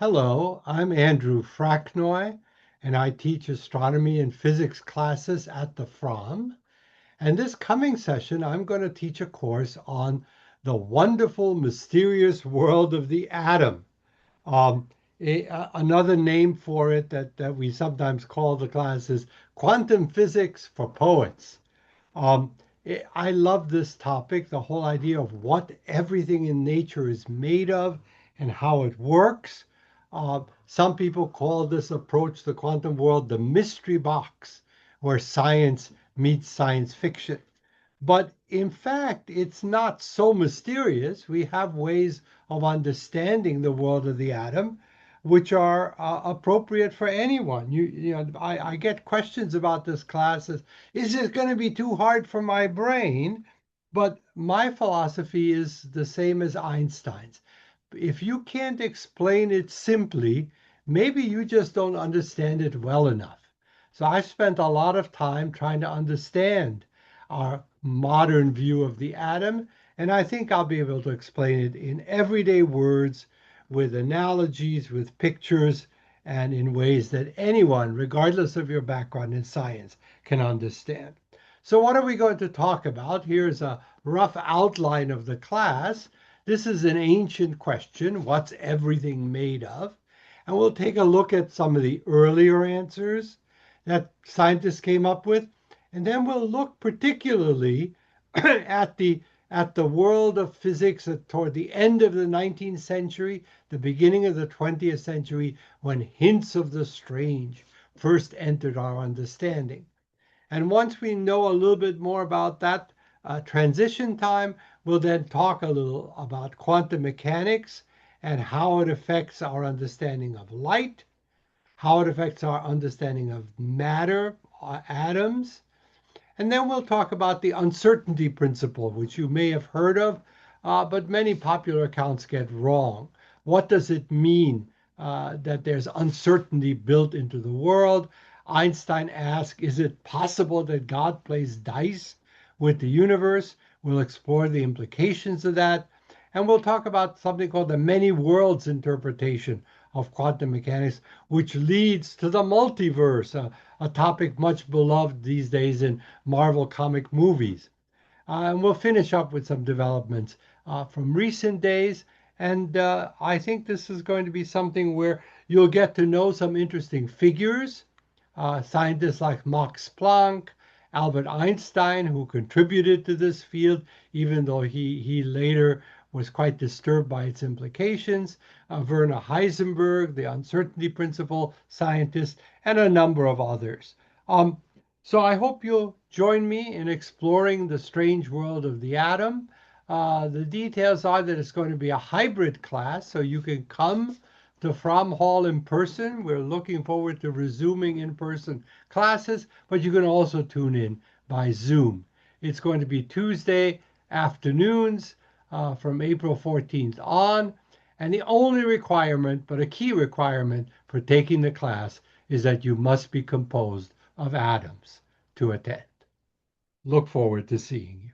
Hello, I'm Andrew Fraknoi, and I teach astronomy and physics classes at the Fromm. And this coming session, I'm going to teach a course on the wonderful, mysterious world of the atom. Um, Another name for it that we sometimes call the class is quantum physics for poets. Um, I love this topic, the whole idea of what everything in nature is made of and how it works. Some people call this approach, the quantum world, the mystery box, where science meets science fiction. But in fact, it's not so mysterious. We have ways of understanding the world of the atom, which are appropriate for anyone. I get questions about this class as, is it going to be too hard for my brain? But my philosophy is the same as Einstein's. If you can't explain it simply, maybe you just don't understand it well enough. So I've spent a lot of time trying to understand our modern view of the atom, and I think I'll be able to explain it in everyday words with analogies, with pictures, and in ways that anyone, regardless of your background in science, can understand. So what are we going to talk about? Here's a rough outline of the class. This is an ancient question. What's everything made of? And we'll take a look at some of the earlier answers that scientists came up with. And then we'll look particularly at the world of physics toward the end of the 19th century, the beginning of the 20th century, when hints of the strange first entered our understanding. And once we know a little bit more about that transition time, we'll then talk a little about quantum mechanics and how it affects our understanding of light, how it affects our understanding of matter, atoms, and then we'll talk about the uncertainty principle, which you may have heard of, but many popular accounts get wrong. What does it mean that there's uncertainty built into the world? Einstein asked, is it possible that God plays dice with the universe? We'll explore the implications of that. And we'll talk about something called the many worlds interpretation of quantum mechanics, which leads to the multiverse, a topic much beloved these days in Marvel comic movies. And we'll finish up with some developments from recent days. And I think this is going to be something where you'll get to know some interesting figures, scientists like Max Planck, Albert Einstein, who contributed to this field, even though he later was quite disturbed by its implications, Werner Heisenberg, the uncertainty principle scientist, and a number of others. Um, so I hope you'll join me in exploring the strange world of the atom. The details are that it's going to be a hybrid class, so you can come to Fromm Hall in person. We're looking forward to resuming in-person classes, but you can also tune in by Zoom. It's going to be Tuesday afternoons from April 14th on. And the only requirement, but a key requirement for taking the class, is that you must be composed of atoms to attend. Look forward to seeing you.